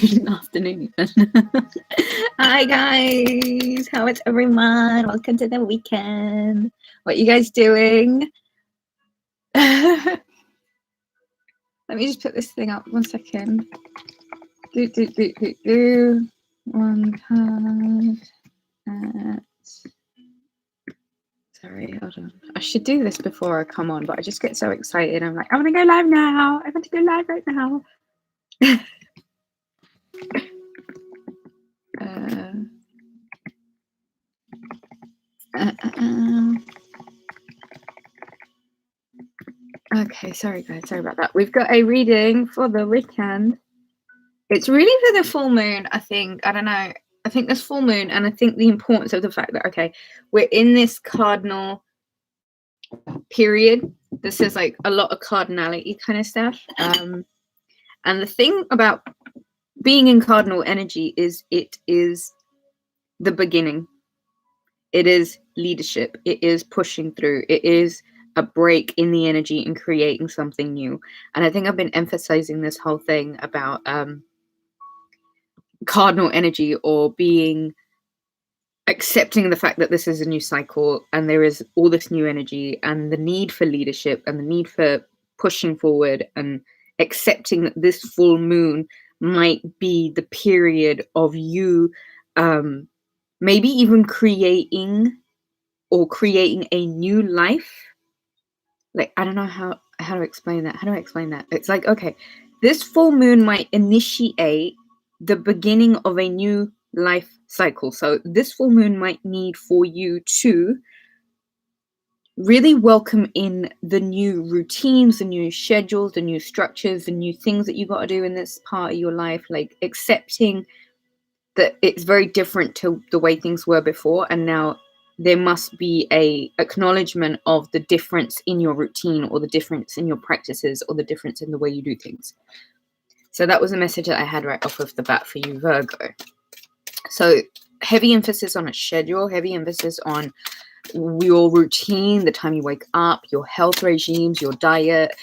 afternoon even. Hi guys, how is everyone? Welcome to the weekend. What you guys doing? Let me just put this thing up 1 second. One card. Sorry, hold on. I should do this before I come on, but I just get so excited. I'm like, I want to go live now. I want to go live right now. Okay, sorry guys, sorry about that. We've got a reading for the weekend. It's really for the full moon, I think. I don't know. I think this full moon, and I think the importance of the fact that, okay, we're in this cardinal period. This is like a lot of cardinality kind of stuff. And the thing about being in cardinal energy is it is the beginning. It is leadership. It is pushing through. It is a break in the energy and creating something new. And I think I've been emphasizing this whole thing about cardinal energy, or accepting the fact that this is a new cycle and there is all this new energy and the need for leadership and the need for pushing forward, and accepting that this full moon might be the period of you maybe even creating a new life. Like, I don't know how to explain that. How do I explain that? It's like, okay, this full moon might initiate the beginning of a new life cycle. So this full moon might need for you to really welcome in the new routines, the new schedules, the new structures, the new things that you got to do in this part of your life, like accepting that it's very different to the way things were before, and now there must be a acknowledgement of the difference in your routine, or the difference in your practices, or the difference in the way you do things. So that was a message that I had right off of the bat for you, Virgo. So heavy emphasis on a schedule, heavy emphasis on your routine, the time you wake up, your health regimes, your diet,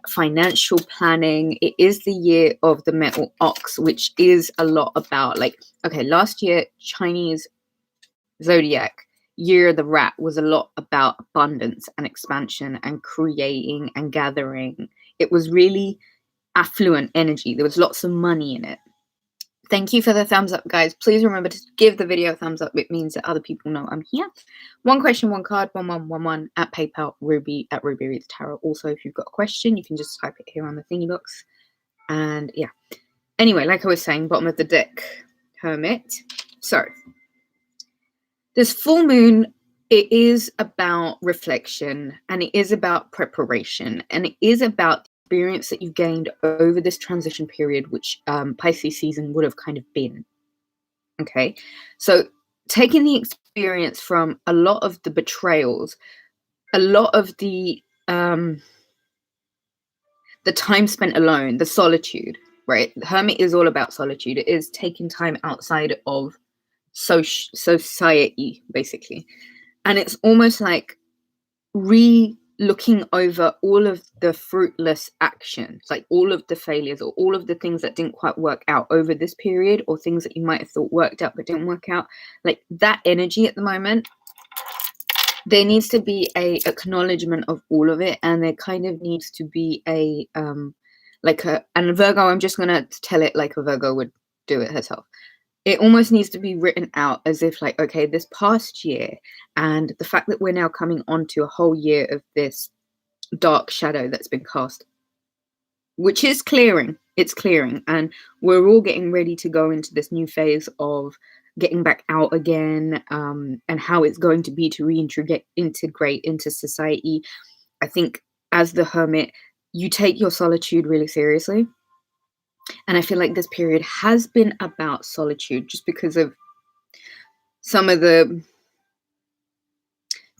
financial planning. It is the year of the metal ox, which is a lot about, like, okay, last year, Chinese zodiac year of the rat was a lot about abundance and expansion and creating and gathering. It was really affluent energy. There was lots of money in it. Thank you for the thumbs up, guys. Please remember to give the video a thumbs up. It means that other people know I'm here. One question, one card, 1111 at PayPal, Ruby at Ruby Reads Tarot. Also, if you've got a question, you can just type it here on the thingy box. And yeah. Anyway, like I was saying, bottom of the deck, Hermit. So this full moon, it is about reflection, and it is about preparation, and it is about experience that you've gained over this transition period, which Pisces season would have kind of been. Okay, so taking the experience from a lot of the betrayals, a lot of the time spent alone, the solitude, right? The Hermit is all about solitude. It is taking time outside of society, basically. And it's almost like looking over all of the fruitless actions, like all of the failures, or all of the things that didn't quite work out over this period, or things that you might have thought worked out but didn't work out. Like that energy at the moment, there needs to be a acknowledgement of all of it, and there kind of needs to be a and Virgo, I'm just gonna tell it like a Virgo would do it herself. It almost needs to be written out as if, like, okay, this past year, and the fact that we're now coming on to a whole year of this dark shadow that's been cast, which is clearing. It's clearing, and we're all getting ready to go into this new phase of getting back out again, and how it's going to be to integrate into society. I think as the Hermit, you take your solitude really seriously. And I feel like this period has been about solitude, just because of some of the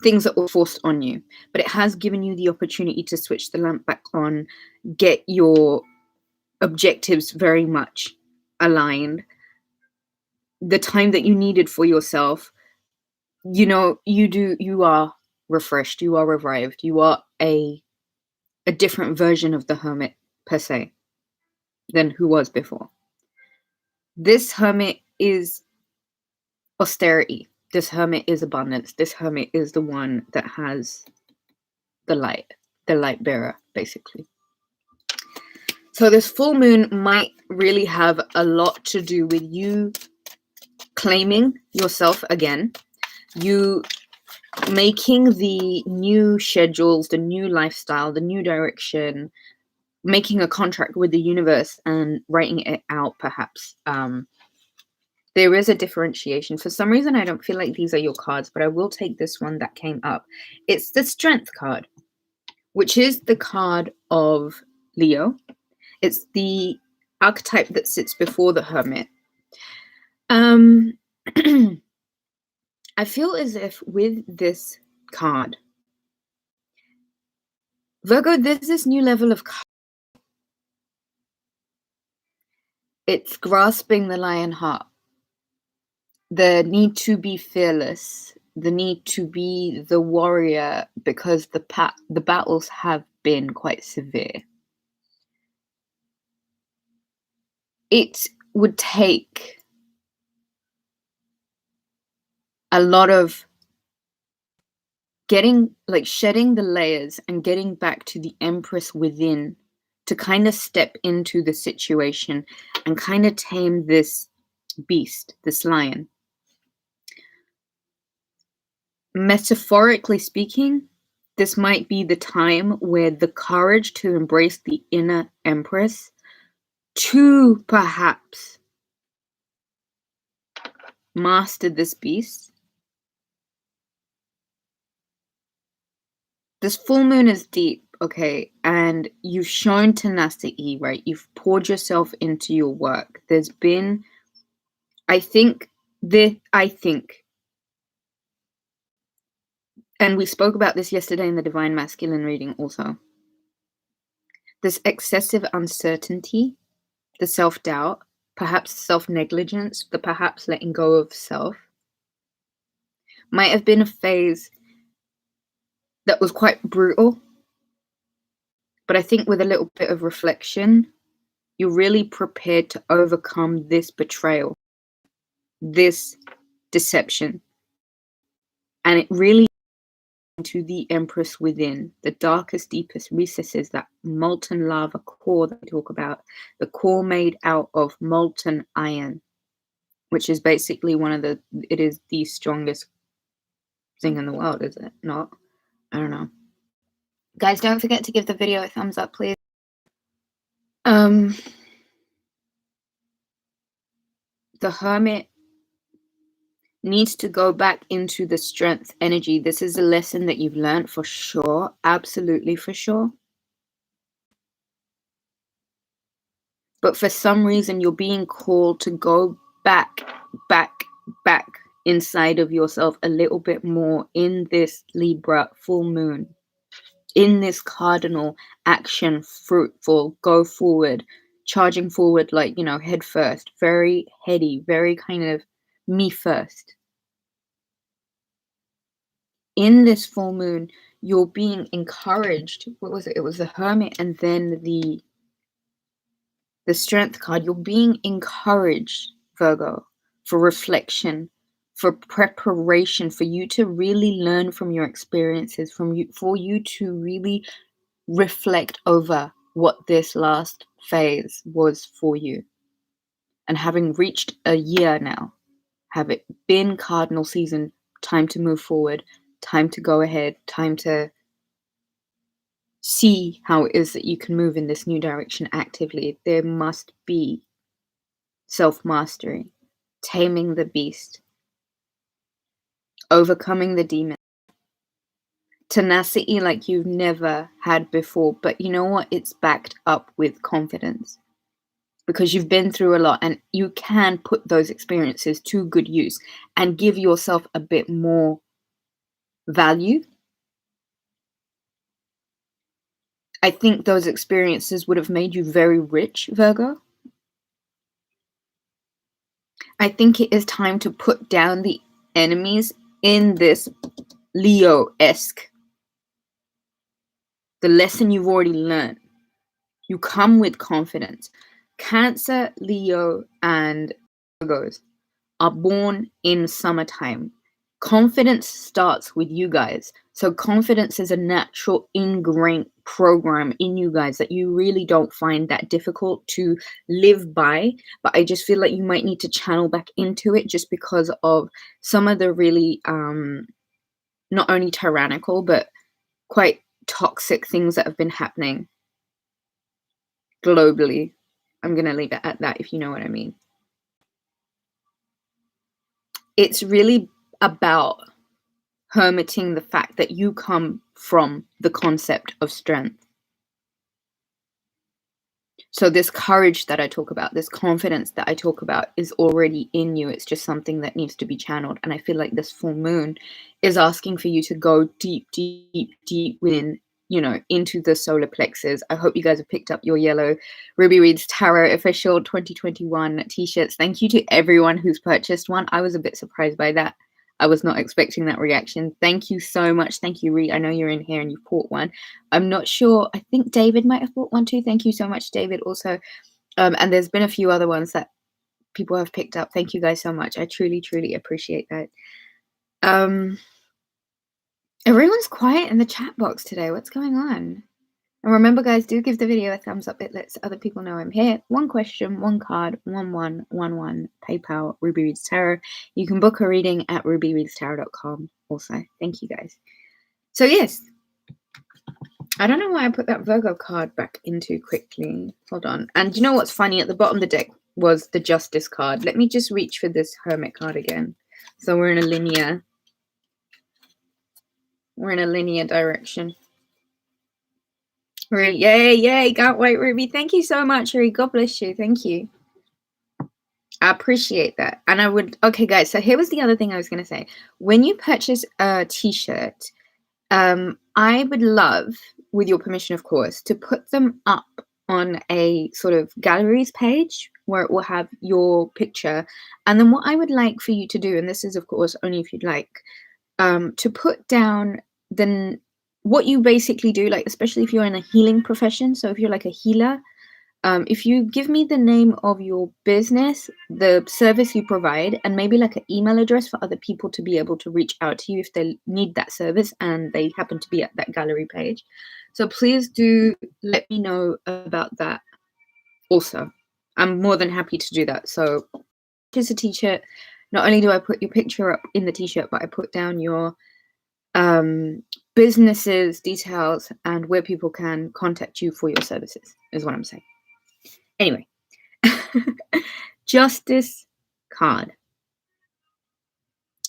things that were forced on you. But it has given you the opportunity to switch the lamp back on, get your objectives very much aligned. The time that you needed for yourself, you are refreshed, you are revived, you are a different version of the Hermit per se than who was before. This Hermit is austerity. This Hermit is abundance. This Hermit is the one that has the light bearer, basically. So this full moon might really have a lot to do with you claiming yourself again, you making the new schedules, the new lifestyle, the new direction, making a contract with the universe and writing it out, perhaps. There is a differentiation. For some reason, I don't feel like these are your cards, but I will take this one that came up. It's the Strength card, which is the card of Leo. It's the archetype that sits before the Hermit. I feel as if with this card, Virgo, there's this new level of, it's grasping the lion heart, the need to be fearless, the need to be the warrior, because the battles have been quite severe. It would take a lot of shedding the layers and getting back to the Empress within to kind of step into the situation and kind of tame this beast, this lion. Metaphorically speaking, this might be the time where the courage to embrace the inner Empress, to perhaps master this beast. This full moon is deep, okay, and you've shown tenacity, right? You've poured yourself into your work. There's been, I think, and we spoke about this yesterday in the Divine Masculine reading also, this excessive uncertainty, the self-doubt, perhaps self-negligence, the perhaps letting go of self, might have been a phase that was quite brutal. But I think with a little bit of reflection, you're really prepared to overcome this betrayal, this deception. And it really to the Empress within, the darkest, deepest recesses, that molten lava core that we talk about, the core made out of molten iron, which is basically it is the strongest thing in the world, is it not? I don't know. Guys, don't forget to give the video a thumbs up, please. The Hermit needs to go back into the strength energy. This is a lesson that you've learned for sure. Absolutely for sure. But for some reason, you're being called to go back inside of yourself a little bit more in this Libra full moon, in this cardinal action, fruitful, go forward, charging forward, like, head first, very heady, very kind of me first. In this full moon, you're being encouraged. What was it? It was the Hermit and then the Strength card. You're being encouraged, Virgo, for reflection, for preparation, for you to really learn from your experiences, for you to really reflect over what this last phase was for you. And having reached a year now, have it been cardinal season, time to move forward, time to go ahead, time to see how it is that you can move in this new direction actively. There must be self-mastery, taming the beast, overcoming the demon, tenacity like you've never had before. But you know what? It's backed up with confidence because you've been through a lot and you can put those experiences to good use and give yourself a bit more value. I think those experiences would have made you very rich, Virgo. I think it is time to put down the enemies in this Leo-esque. The lesson you've already learned. You come with confidence. Cancer, Leo, and Virgos are born in summertime. Confidence starts with you guys. So confidence is a natural ingrained program in you guys that you really don't find that difficult to live by. But I just feel like you might need to channel back into it just because of some of the really not only tyrannical but quite toxic things that have been happening globally. I'm going to leave it at that, if you know what I mean. It's really about hermiting the fact that you come from the concept of strength. So this courage that I talk about, this confidence that I talk about is already in you. It's just something that needs to be channeled. And I feel like this full moon is asking for you to go deep, deep, deep within, you know, into the solar plexus. I hope you guys have picked up your yellow Ruby Reads Tarot official 2021 t-shirts. Thank you to everyone who's purchased one. I was a bit surprised by that. I was not expecting that reaction. Thank you so much. Thank you, Reed. I know you're in here and you bought one. I'm not sure. I think David might have bought one too. Thank you so much, David, also. And there's been a few other ones that people have picked up. Thank you guys so much. I truly, truly appreciate that. Everyone's quiet in the chat box today. What's going on? And remember, guys, do give the video a thumbs up. It lets other people know I'm here. One question, one card, 1111, PayPal, Ruby Reads Tarot. You can book a reading at rubyreadstarot.com also. Thank you, guys. So, yes. I don't know why I put that Virgo card back into quickly. Hold on. And you know what's funny? At the bottom of the deck was the Justice card. Let me just reach for this Hermit card again. So we're in a linear. We're in a linear direction. Yay, yay, can't wait, Ruby. Thank you so much, Ruby. God bless you. Thank you. I appreciate that. And I would, okay, guys, so here was the other thing I was going to say. When you purchase a t-shirt, I would love, with your permission, of course, to put them up on a sort of galleries page where it will have your picture. And then what I would like for you to do, and this is, of course, only if you'd like, to put down then what you basically do, like especially if you're in a healing profession. So if you're like a healer, if you give me the name of your business, the service you provide, and maybe like an email address for other people to be able to reach out to you if they need that service and they happen to be at that gallery page. So please do let me know about that also. I'm more than happy to do that. So here's a t-shirt. Not only do I put your picture up in the t-shirt, but I put down your businesses, details, and where people can contact you for your services, is what I'm saying. Anyway, Justice card.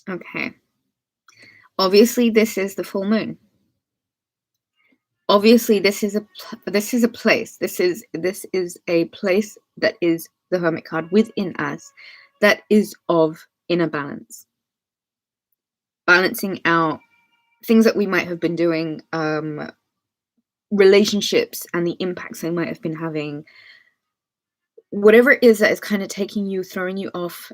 Okay. Obviously, this is the full moon. Obviously, this is a place. This is a place that is the Hermit card within us, that is of inner balance, balancing out things that we might have been doing, relationships and the impacts they might have been having, whatever it is that is kind of taking you, throwing you off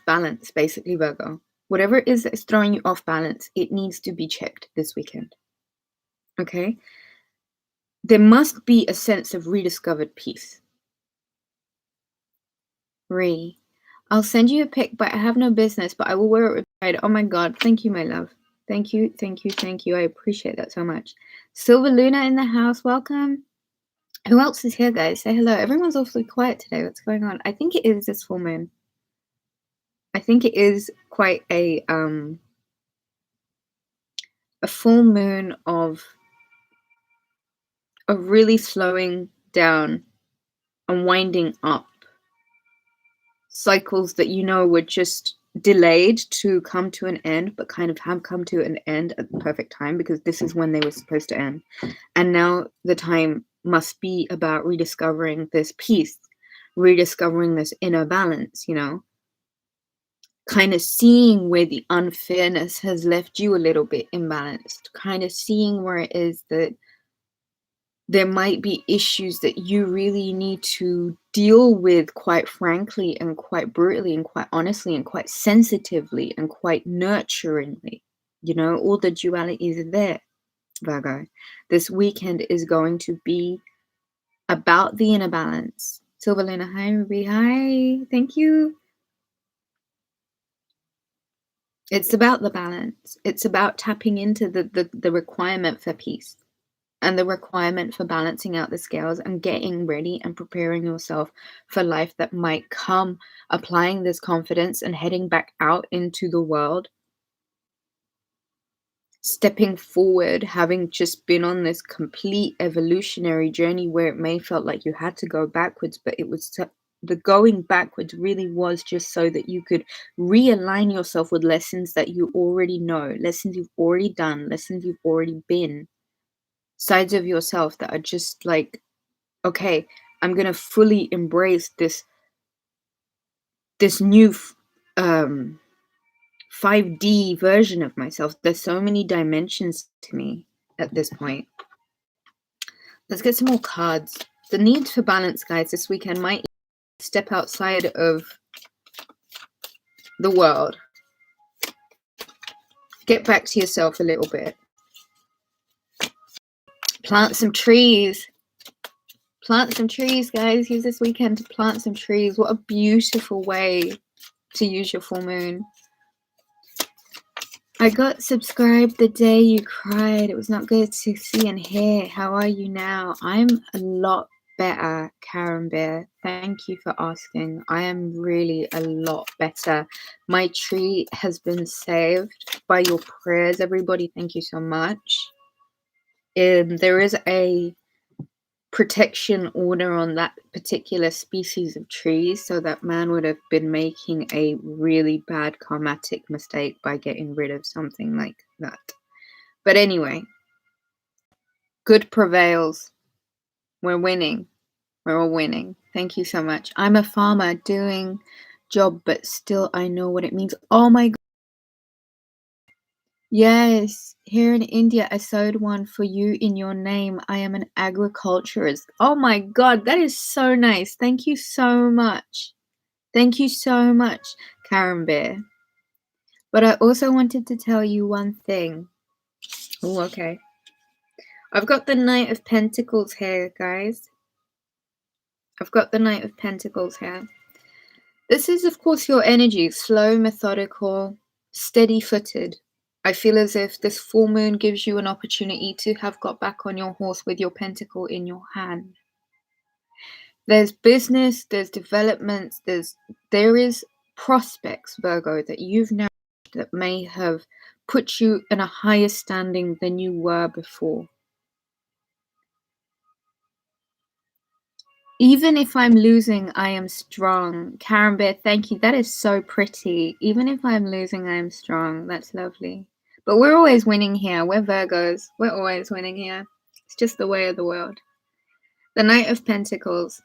balance, basically, Virgo. Whatever it is that is throwing you off balance, it needs to be checked this weekend. Okay? There must be a sense of rediscovered peace. I'll send you a pic, but I have no business, but I will wear it with pride. Oh my God. Thank you, my love. Thank you, thank you, thank you. I appreciate that so much. Silver Luna in the house. Welcome. Who else is here, guys? Say hello. Everyone's awfully quiet today. What's going on? I think it is this full moon. I think it is quite a full moon of really slowing down and winding up cycles that, you know, were just delayed to come to an end, but kind of have come to an end at the perfect time, because this is when they were supposed to end. And now the time must be about rediscovering this peace, rediscovering this inner balance, you know, kind of seeing where the unfairness has left you a little bit imbalanced, kind of seeing where it is that there might be issues that you really need to deal with, quite frankly and quite brutally and quite honestly and quite sensitively and quite nurturingly. You know, all the dualities are there, Virgo. This weekend is going to be about the inner balance. Silver Luna, hi Ruby, hi, thank you. It's about the balance. It's about tapping into the requirement for peace and the requirement for balancing out the scales and getting ready and preparing yourself for life that might come, applying this confidence and heading back out into the world, stepping forward, having just been on this complete evolutionary journey where it may felt like you had to go backwards, but it was the going backwards really was just so that you could realign yourself with lessons that you already know, lessons you've already done, lessons you've already been, sides of yourself that are just like, okay, I'm gonna fully embrace this new 5D version of myself. There's so many dimensions to me at this point. Let's get some more cards. The need for balance, guys, this weekend might step outside of the world. Get back to yourself a little bit. Plant some trees. Plant some trees, guys. Use this weekend to plant some trees. What a beautiful way to use your full moon. I got subscribed the day you cried. It was not good to see and hear. How are you now? I'm a lot better, Karen Bear. Thank you for asking. I am really a lot better. My tree has been saved by your prayers, everybody. Thank you so much. There is a protection order on that particular species of trees, so that man would have been making a really bad karmatic mistake by getting rid of something like that. But anyway, good prevails. We're winning. We're all winning. Thank you so much. I'm a farmer doing job, but still I know what it means. Oh my God. Yes, here in India, I sowed one for you in your name. I am an agriculturist. Oh my God, that is so nice. Thank you so much. Thank you so much, Karen Bear. But I also wanted to tell you one thing. Oh, okay. I've got the Knight of Pentacles here, guys. I've got the Knight of Pentacles here. This is, of course, your energy. Slow, methodical, steady-footed. I feel as if this full moon gives you an opportunity to have got back on your horse with your pentacle in your hand. There's business, there's developments, there is prospects, Virgo, that you've now that may have put you in a higher standing than you were before. Even if I'm losing, I am strong. Karen Bear, thank you. That is so pretty. Even if I'm losing, I am strong. That's lovely. But we're always winning here. We're Virgos. We're always winning here. It's just the way of the world. The Knight of Pentacles.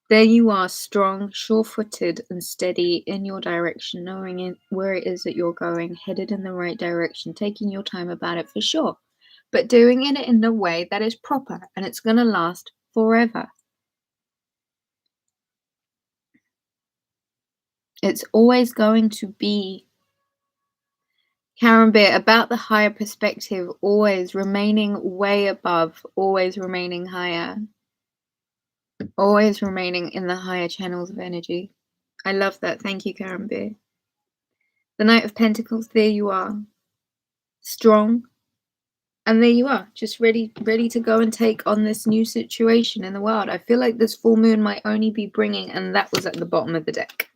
There you are, strong, sure-footed, and steady in your direction, knowing where it is that you're going, headed in the right direction, taking your time about it for sure, but doing it in a way that is proper, and it's going to last forever. It's always going to be, Karen Bear, about the higher perspective, always remaining way above, always remaining higher, always remaining in the higher channels of energy. I love that. Thank you, Karen Bear. The Knight of Pentacles, there you are. Strong. And there you are, just ready to go and take on this new situation in the world. I feel like this full moon might only be bringing, and that was at the bottom of the deck,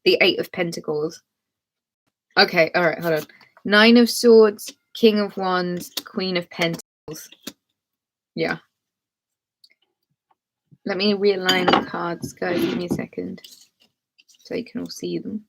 the Eight of Pentacles. Okay, all right, hold on. Nine of Swords, King of Wands, Queen of Pentacles. Yeah. Let me realign the cards, guys. Give me a second so you can all see them.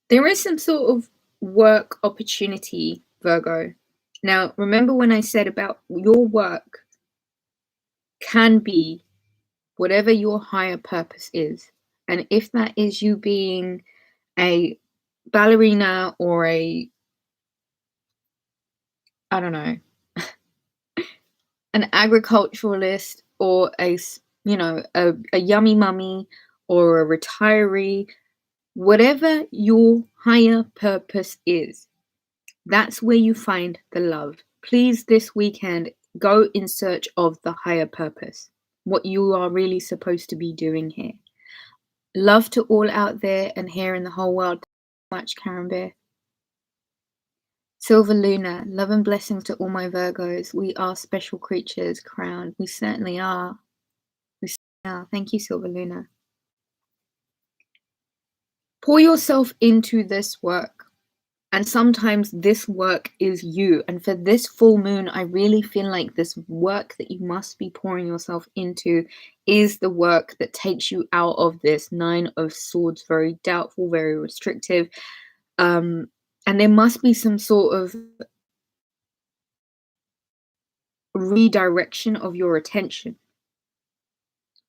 There is some sort of work opportunity, Virgo. Now, remember when I said about your work can be whatever your higher purpose is. And if that is you being a ballerina or I don't know, an agriculturalist or a a yummy mummy or a retiree, whatever your higher purpose is, that's where you find the love. Please, this weekend, go in search of the higher purpose, what you are really supposed to be doing here. Love to all out there and here in the whole world. Much, Karen Bear. Silver Luna, love and blessings to all my Virgos. We are special creatures crowned. We certainly are. We certainly are. Thank you, Silver Luna. Pour yourself into this work. And sometimes this work is you. And for this full moon, I really feel like this work that you must be pouring yourself into is the work that takes you out of this Nine of Swords, very doubtful, very restrictive. And there must be some sort of redirection of your attention.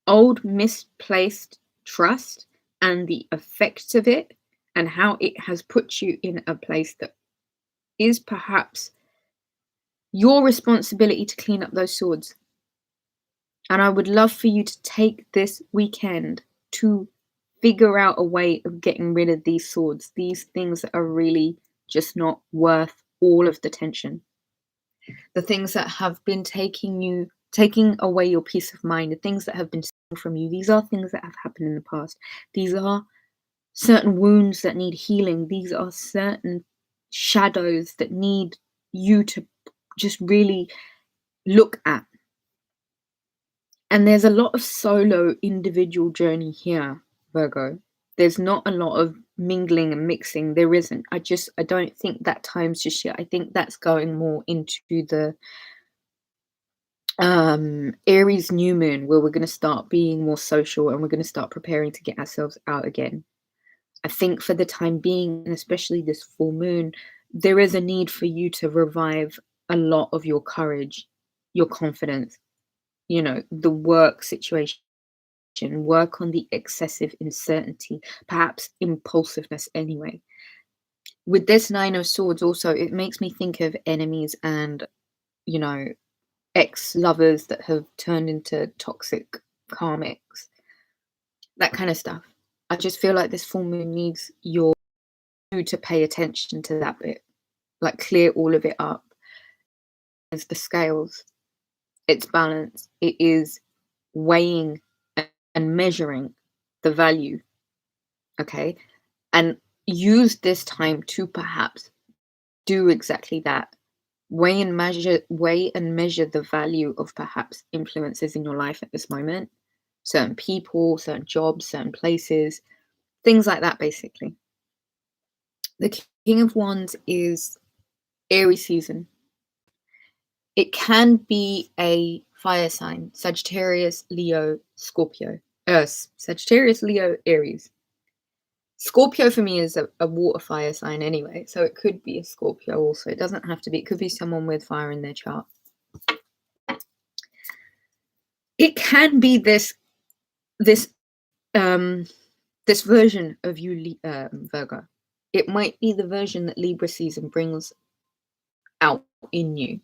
Old misplaced trust and the effects of it and how it has put you in a place that is perhaps your responsibility to clean up those swords. And I would love for you to take this weekend to figure out a way of getting rid of these swords, these things that are really just not worth all of the tension. The things that have been taking away your peace of mind, the things that have been stolen from you. These are things that have happened in the past. These are certain wounds that need healing. These are certain shadows that need you to just really look at. And there's a lot of solo individual journey here, Virgo. There's not a lot of mingling and mixing. There isn't. I don't think that time's just yet. I think that's going more into the Aries new moon, where we're going to start being more social and we're going to start preparing to get ourselves out again. I think for the time being, and especially this full moon, there is a need for you to revive a lot of your courage, your confidence, the work situation, work on the excessive uncertainty, perhaps impulsiveness anyway. With this Nine of Swords also, it makes me think of enemies and, ex-lovers that have turned into toxic karmics, that kind of stuff. I just feel like this full moon needs you to pay attention to that bit, like clear all of it up. It's the scales, it's balance, it is weighing and measuring the value, okay? And use this time to perhaps do exactly that. Weigh and measure the value of perhaps influences in your life at this moment. Certain people, certain jobs, certain places, things like that, basically. The King of Wands is Aries season. It can be a fire sign, Sagittarius, Leo, Scorpio. Sagittarius, Leo, Aries. Scorpio for me is a water fire sign anyway, so it could be a Scorpio also. It doesn't have to be. It could be someone with fire in their chart. It can be this version of you, Virgo. It might be the version that Libra season brings out in you.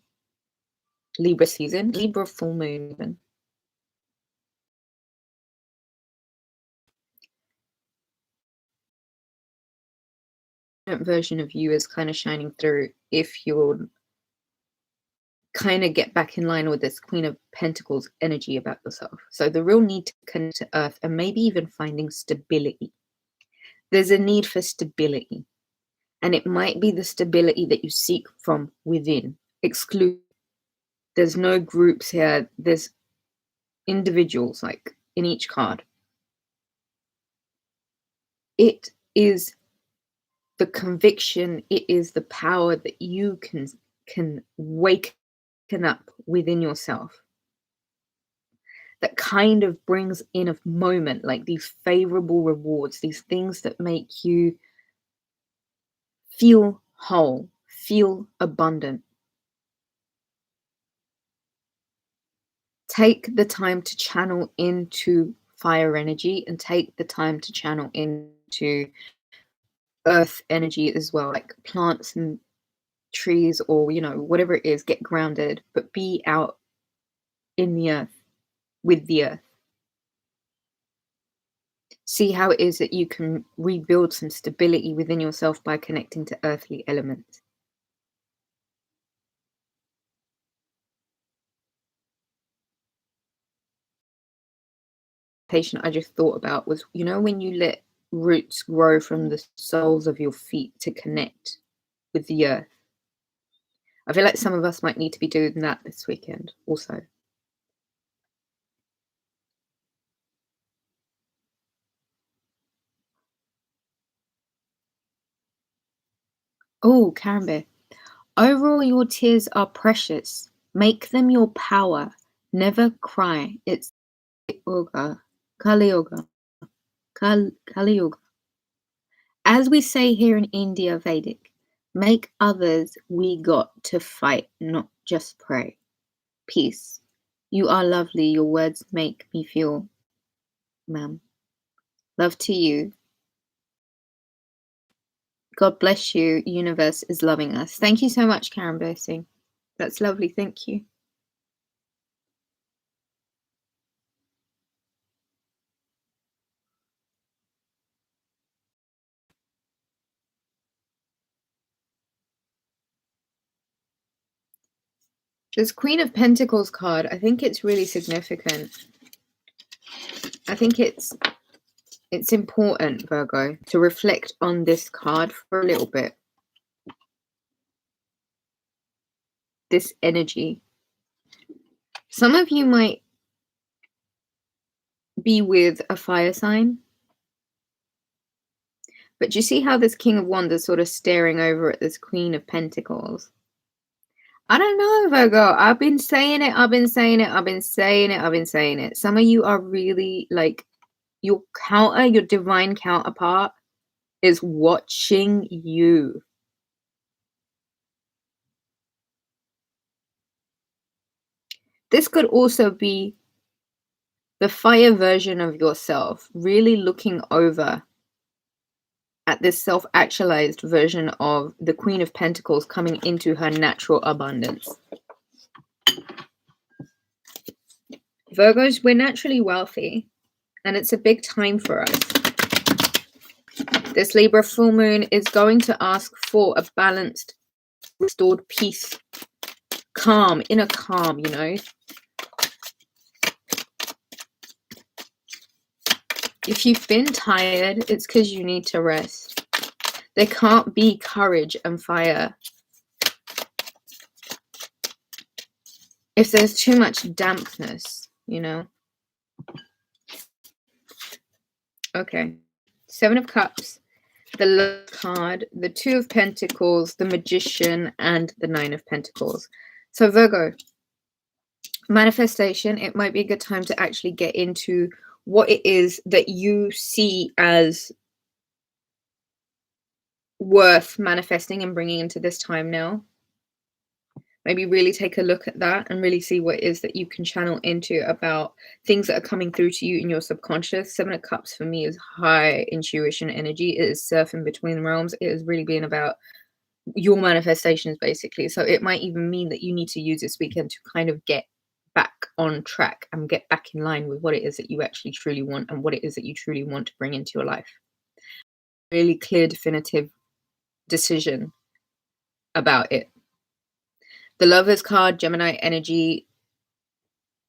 Libra season, Libra full moon even. Version of you is kind of shining through if you're kind of get back in line with this Queen of Pentacles energy about yourself. So the real need to connect to earth and maybe even finding stability. There's a need for stability. And it might be the stability that you seek from within. Exclude. There's no groups here. There's individuals like in each card. It is the conviction, it is the power that you can waken up within yourself that kind of brings in a moment, like these favorable rewards, these things that make you feel whole, feel abundant. Take the time to channel into fire energy and take the time to channel into earth energy as well, like plants and trees or whatever it is. Get grounded, but be out in the earth, with the earth. See how it is that you can rebuild some stability within yourself by connecting to earthly elements. Patient I just thought about was, you know, when you let roots grow from the soles of your feet to connect with the earth. I feel like some of us might need to be doing that this weekend also. Oh, Karambe. Overall, your tears are precious. Make them your power. Never cry. It's Yoga. Kali Yoga. Kali Yoga. As we say here in India Vedic, make others we got to fight, not just pray. Peace. You are lovely. Your words make me feel, ma'am. Love to you. God bless you. Universe is loving us. Thank you so much, Karen Bursing. That's lovely. Thank you. This Queen of Pentacles card, I think it's really significant. I think it's important, Virgo, to reflect on this card for a little bit. This energy. Some of you might be with a fire sign. But you see how this King of Wands is sort of staring over at this Queen of Pentacles? I don't know, Virgo. I've been saying it. I've been saying it. I've been saying it. I've been saying it. Some of you are really like your divine counterpart is watching you. This could also be the fire version of yourself, really looking over at this self-actualized version of the Queen of Pentacles coming into her natural abundance. Virgos, we're naturally wealthy, and it's a big time for us. This Libra full moon is going to ask for a balanced, restored peace, calm, inner calm, you know. If you've been tired, it's because you need to rest. There can't be courage and fire if there's too much dampness, you know. Okay. 7 of Cups, the Love card, the 2 of Pentacles, the Magician, and the 9 of Pentacles. So Virgo, manifestation, it might be a good time to actually get into what it is that you see as worth manifesting and bringing into this time now. Maybe really take a look at that and really see what it is that you can channel into about things that are coming through to you in your subconscious. 7 of Cups for me is high intuition energy. It is surfing between realms. It is really being about your manifestations, basically. So it might even mean that you need to use this weekend to kind of get back on track and get back in line with what it is that you actually truly want and what it is that you truly want to bring into your life. Really clear, definitive decision about it. The Lovers card, Gemini energy,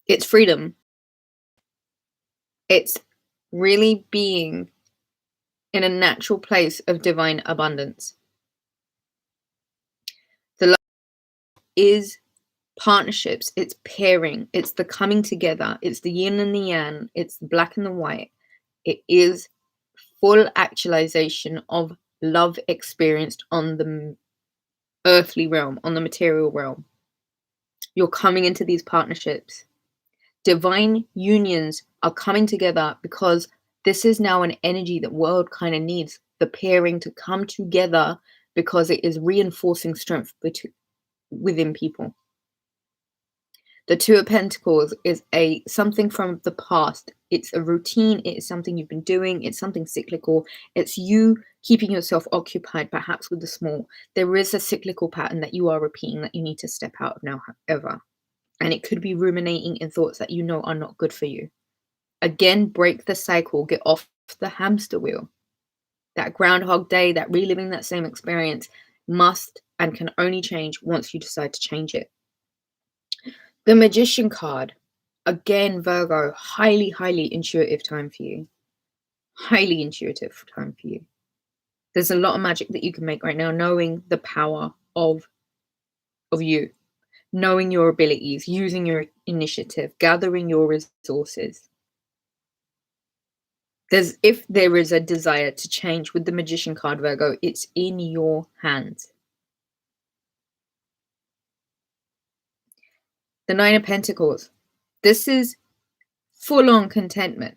it's freedom. It's really being in a natural place of divine abundance. The love is partnerships, it's pairing, it's the coming together, it's the yin and the yang, it's the black and the white. It is full actualization of love experienced on the earthly realm, on the material realm. You're coming into these partnerships. Divine unions are coming together because this is now an energy that world kind of needs, the pairing to come together, because it is reinforcing strength within people. The 2 of Pentacles is something from the past. It's a routine. It is something you've been doing. It's something cyclical. It's you keeping yourself occupied, perhaps with the small. There is a cyclical pattern that you are repeating that you need to step out of now, however. And it could be ruminating in thoughts that you know are not good for you. Again, break the cycle. Get off the hamster wheel. That Groundhog Day, that reliving that same experience must and can only change once you decide to change it. The Magician card. Again, Virgo, highly, highly intuitive time for you. Highly intuitive time for you. There's a lot of magic that you can make right now, knowing the power of you, knowing your abilities, using your initiative, gathering your resources. If there is a desire to change with the Magician card, Virgo, it's in your hands. The Nine of Pentacles. This is full-on contentment.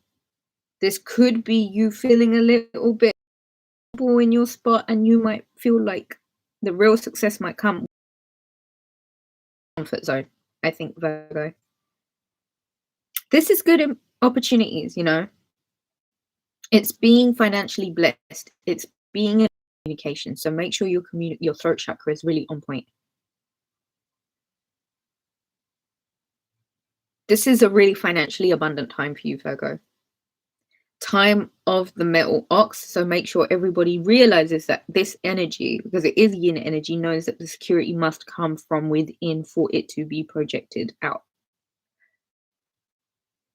This could be you feeling a little bit in your spot, and you might feel like the real success might come comfort zone, I think, Virgo. This is good opportunities, you know. It's being financially blessed. It's being in communication. So make sure your throat chakra is really on point. This is a really financially abundant time for you, Virgo. Time of the metal ox. So make sure everybody realizes that this energy, because it is yin energy, knows that the security must come from within for it to be projected out.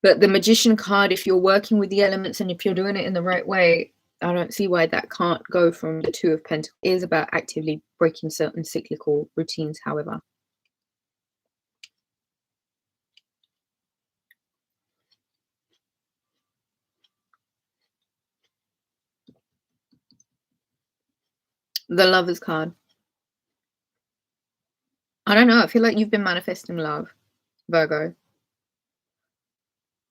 But the Magician card, if you're working with the elements and if you're doing it in the right way, I don't see why that can't go from the Two of Pentacles. It is about actively breaking certain cyclical routines, however. The Lovers card. I don't know. I feel like you've been manifesting love, Virgo.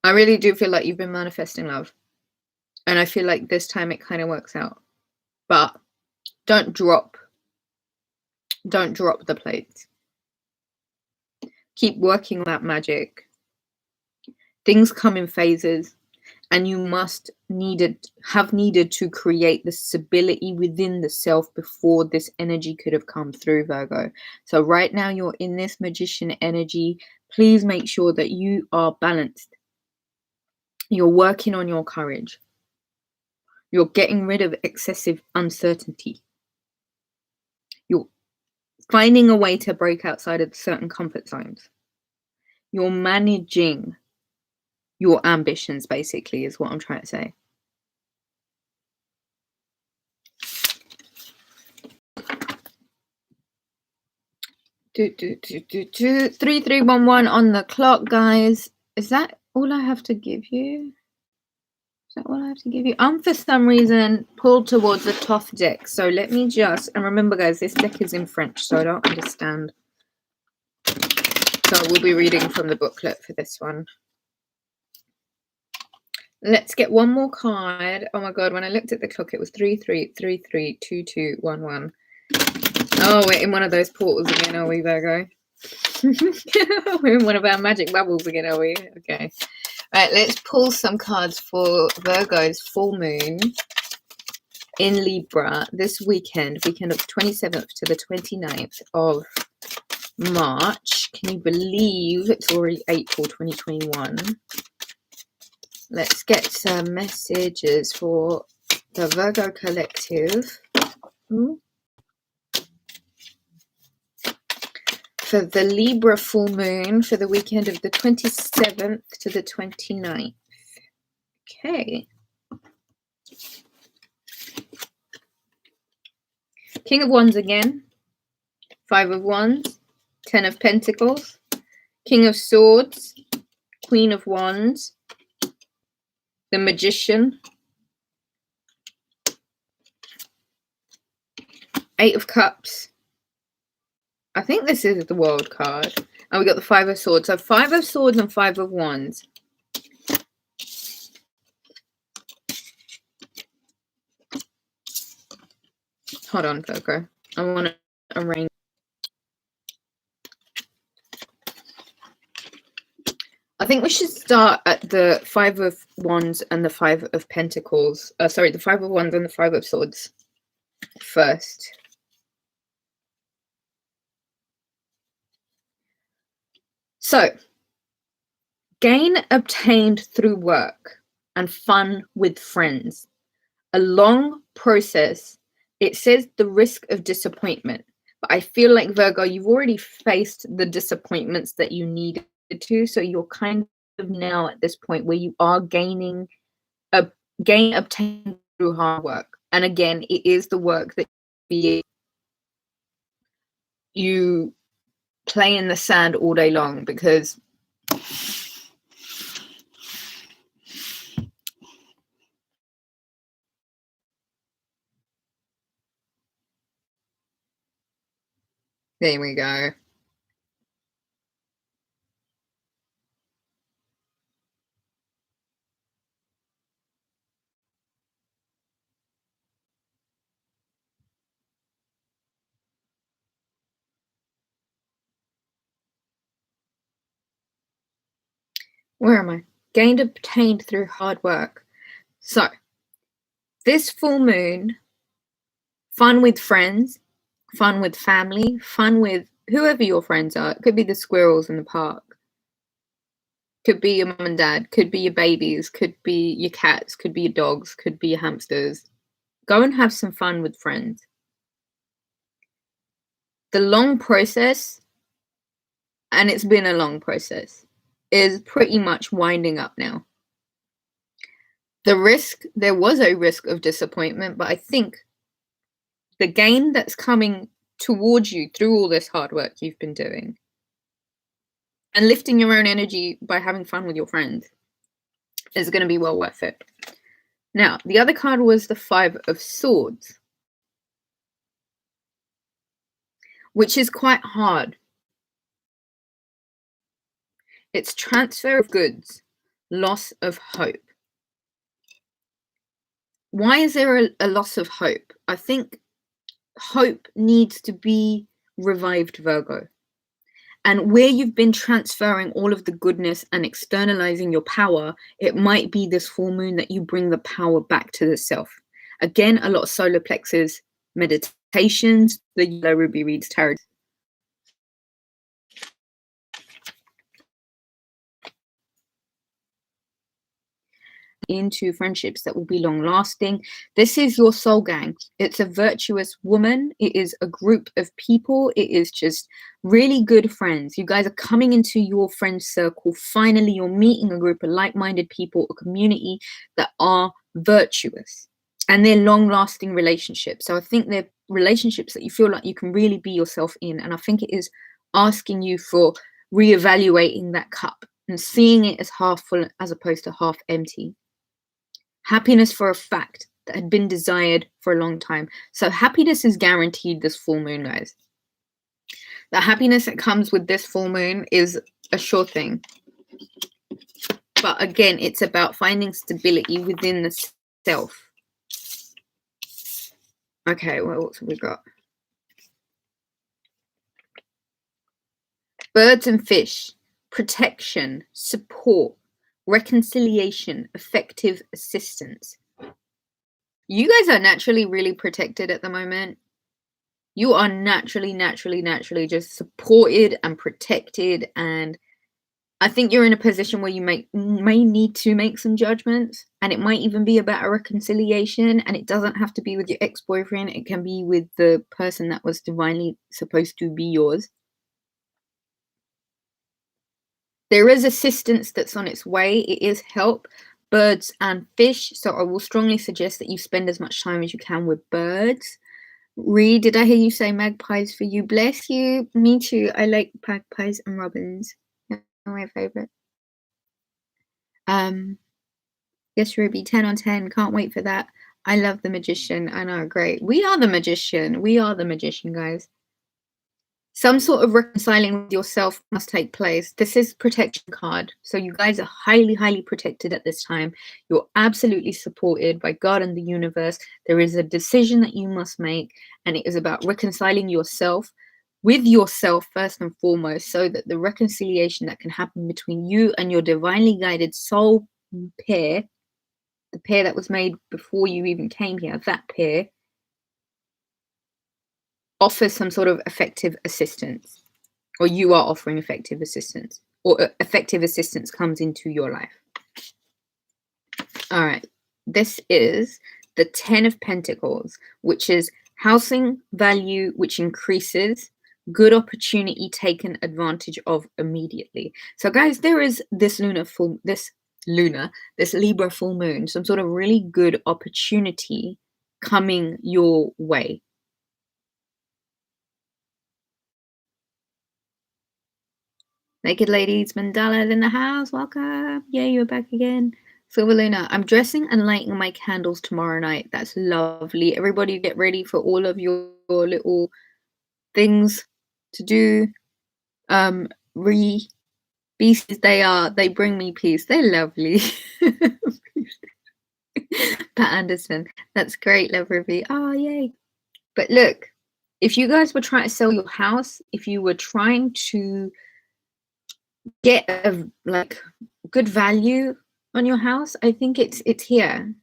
I really do feel like you've been manifesting love. And I feel like this time it kind of works out. But don't drop the plates. Keep working on that magic. Things come in phases, and you have needed to create the stability within the self before this energy could have come through, Virgo. So right now you're in this Magician energy. Please make sure that you are balanced. You're working on your courage. You're getting rid of excessive uncertainty. You're finding a way to break outside of certain comfort zones. You're managing your ambitions, basically, is what I'm trying to say. Do 3311 on the clock, guys. Is that all I have to give you? Is that all I have to give you? I'm for some reason pulled towards the Toth deck. So let me just, and remember, guys, this deck is in French, so I don't understand. So we'll be reading from the booklet for this one. Let's get one more card. Oh my god, when I looked at the clock, it was 33332211. Oh, we're in one of those portals again, are we, Virgo? We're in one of our magic bubbles again, are we? Okay. Right, let's pull some cards for Virgo's full moon in Libra this weekend of the 27th to the 29th of March. Can you believe it's already April 2021? Let's get some messages for the Virgo collective. For the Libra full moon for the weekend of the 27th to the 29th. Okay. King of Wands again. 5 of Wands. 10 of Pentacles. King of Swords. Queen of Wands. The Magician. 8 of Cups. I think this is the World card. And we got the 5 of Swords. So 5 of Swords and 5 of Wands. Hold on, Virgo. I want to arrange. I think we should start at the 5 of Wands and the 5 of Pentacles. Sorry, the 5 of Wands and the 5 of Swords first. So, gain obtained through work and fun with friends. A long process. It says the risk of disappointment. But I feel like, Virgo, you've already faced the disappointments that you needed to. So you're kind of now at this point where you are gaining a gain obtained through hard work. And again, it is the work that you play in the sand all day long, because there we go. Where am I? Gained obtained through hard work. So this full moon, fun with friends, fun with family, fun with whoever your friends are. It could be the squirrels in the park, could be your mum and dad, could be your babies, could be your cats, could be your dogs, could be your hamsters. Go and have some fun with friends. The long process, and it's been a long process, is pretty much winding up now. The risk, there was a risk of disappointment, but I think the gain that's coming towards you through all this hard work you've been doing and lifting your own energy by having fun with your friends is going to be well worth it. Now, the other card was the Five of Swords, which is quite hard. It's transfer of goods, loss of hope. Why is there a loss of hope? I think hope needs to be revived, Virgo. And where you've been transferring all of the goodness and externalizing your power, it might be this full moon that you bring the power back to the self. Again, a lot of solar plexus meditations, the Yellow Ruby Reads Tarot. Into friendships that will be long lasting. This is your soul gang. It's a virtuous woman. It is a group of people. It is just really good friends. You guys are coming into your friend circle. Finally, you're meeting a group of like-minded people, a community that are virtuous, and they're long-lasting relationships. So I think they're relationships that you feel like you can really be yourself in. And I think it is asking you for reevaluating that cup and seeing it as half full as opposed to half empty. Happiness for a fact that had been desired for a long time. So happiness is guaranteed this full moon, guys. The happiness that comes with this full moon is a sure thing. But again, it's about finding stability within the self. Okay, well, what have we got? Birds and fish, protection, support, reconciliation, effective assistance. You guys are naturally really protected at the moment. You are naturally just supported and protected. And I think you're in a position where you may need to make some judgments. And it might even be about a reconciliation. And it doesn't have to be with your ex-boyfriend. It can be with the person that was divinely supposed to be yours. There is assistance that's on its way. It is help, birds and fish. So I will strongly suggest that you spend as much time as you can with birds. Ree, did I hear you say magpies for you? Bless you. Me too. I like magpies and robins. They're my favorite. Yes, Ruby, 10 on 10. Can't wait for that. I love the magician. I know, great. We are the magician. We are the magician, guys. Some sort of reconciling with yourself must take place. This is protection card. So you guys are highly protected at this time. You're absolutely supported by God and the universe. There is a decision that you must make, and it is about reconciling yourself with yourself first and foremost, so that the reconciliation that can happen between you and your divinely guided soul pair, the pair that was made before you even came here, that pair, offers some sort of effective assistance, or you are offering effective assistance, or effective assistance comes into your life. All right. This is the 10 of Pentacles, which is housing value, which increases, good opportunity taken advantage of immediately. So, guys, there is this this Libra full moon, some sort of really good opportunity coming your way. Naked ladies, mandalas in the house. Welcome. Yeah, you're back again. Silver Luna, I'm dressing and lighting my candles tomorrow night. That's lovely. Everybody get ready for all of your little things to do. Beasts they bring me peace. They're lovely. Pat Anderson, that's great, love Ruby. Oh, yay. But look, if you guys were trying to sell your house, if you were trying to get a good value on your house, I think it's here.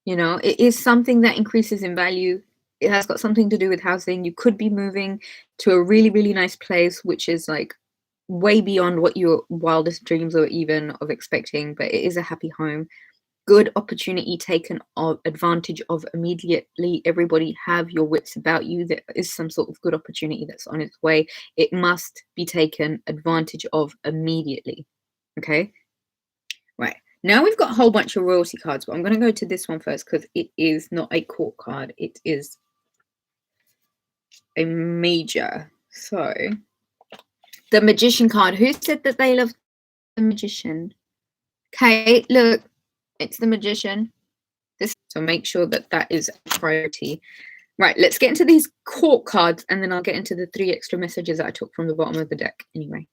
You know, it is something that increases in value. It has got something to do with housing. You could be moving to a really, really nice place, which is like way beyond what your wildest dreams or even of expecting, but it is a happy home. Good opportunity taken advantage of immediately. Everybody have your wits about you. There is some sort of good opportunity that's on its way. It must be taken advantage of immediately. Okay, right. Now we've got a whole bunch of royalty cards, but I'm going to go to this one first because it is not a court card. It is a major. So the Magician card. Who said that they love the Magician? Okay, look, it's the Magician. So make sure that that is a priority. Right, let's get into these court cards, and then I'll get into the 3 extra messages that I took from the bottom of the deck. Anyway,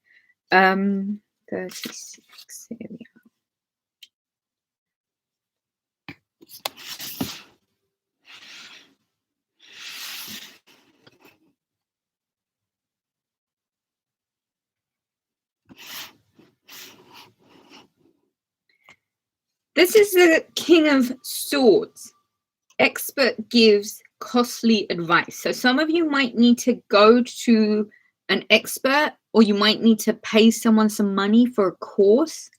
36. Here we are. This is the King of Swords. Expert gives costly advice. So some of you might need to go to an expert, or you might need to pay someone some money for a course.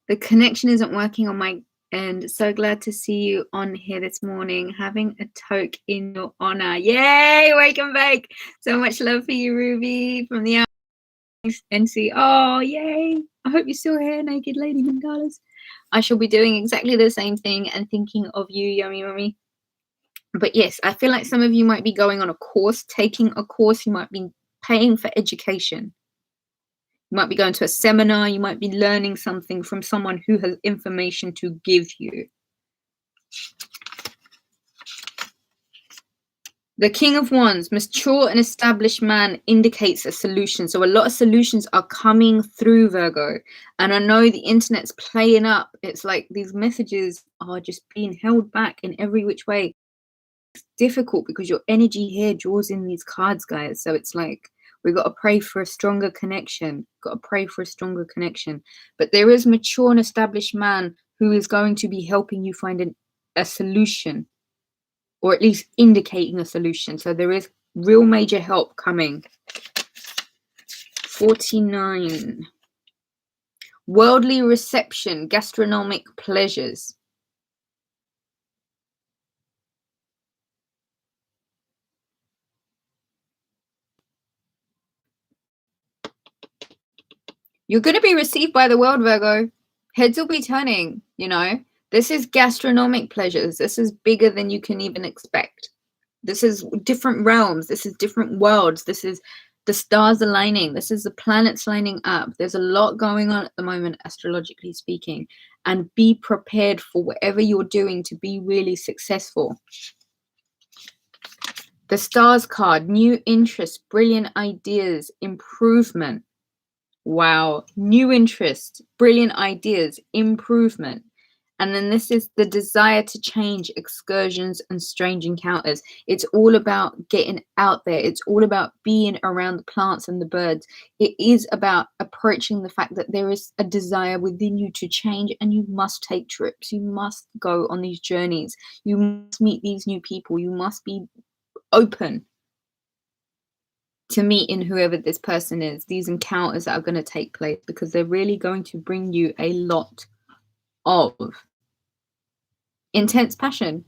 The connection isn't working on my end. So glad to see you on here this morning, having a toke in your honor. Yay, wake and bake. So much love for you, Ruby, from the NC. Oh, yay. I hope you're still here, naked lady mandalas. I shall be doing exactly the same thing and thinking of you, yummy mummy. But yes, I feel like some of you might be going on a course, taking a course. You might be paying for education. You might be going to a seminar. You might be learning something from someone who has information to give you. The King of Wands, mature and established man, indicates a solution. So a lot of solutions are coming through, Virgo. And I know the internet's playing up. It's like these messages are just being held back in every which way. It's difficult because your energy here draws in these cards, guys. So it's like we've got to pray for a stronger connection. Got to pray for a stronger connection. But there is mature and established man who is going to be helping you find a solution, or at least indicating a solution. So there is real major help coming. 49. Worldly reception, gastronomic pleasures. You're going to be received by the world, Virgo. Heads will be turning, you know. This is gastronomic pleasures. This is bigger than you can even expect. This is different realms. This is different worlds. This is the stars aligning. This is the planets lining up. There's a lot going on at the moment, astrologically speaking. And be prepared for whatever you're doing to be really successful. The stars card, new interest, brilliant ideas, improvement. Wow, new interest, brilliant ideas, improvement. And then this is the desire to change, excursions and strange encounters. It's all about getting out there. It's all about being around the plants and the birds. It is about approaching the fact that there is a desire within you to change, and you must take trips. You must go on these journeys. You must meet these new people. You must be open to meeting whoever this person is, these encounters that are going to take place, because they're really going to bring you a lot of intense passion,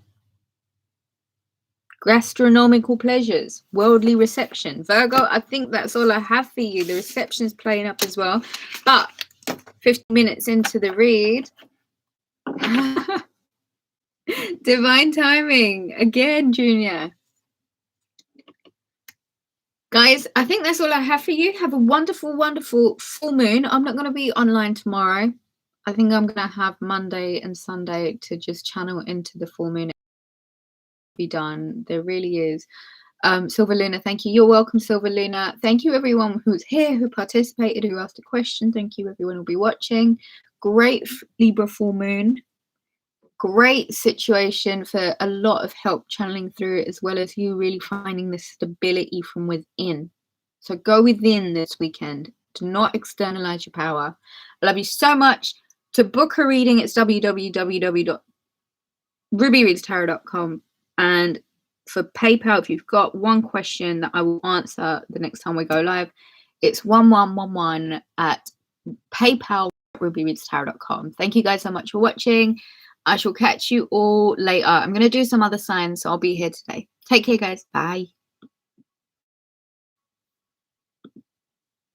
gastronomical pleasures, worldly reception. Virgo, I think that's all I have for you. The reception's playing up as well. But 50 minutes into the read, divine timing again, Junior. Guys, I think that's all I have for you. Have a wonderful, wonderful full moon. I'm not going to be online tomorrow. I think I'm going to have Monday and Sunday to just channel into the full moon. Be done. There really is. Silver Luna, thank you. You're welcome, Silver Luna. Thank you, everyone who's here, who participated, who asked a question. Thank you, everyone who'll be watching. Great Libra full moon. Great situation for a lot of help channeling through it, as well as you really finding the stability from within. So go within this weekend. Do not externalize your power. I love you so much. To book a reading, it's www.rubyreadstarot.com. And for PayPal, if you've got one question that I will answer the next time we go live, it's 1111 at PayPal@rubyreadstarot.com. Thank you guys so much for watching. I shall catch you all later. I'm going to do some other signs, so I'll be here today. Take care, guys. Bye.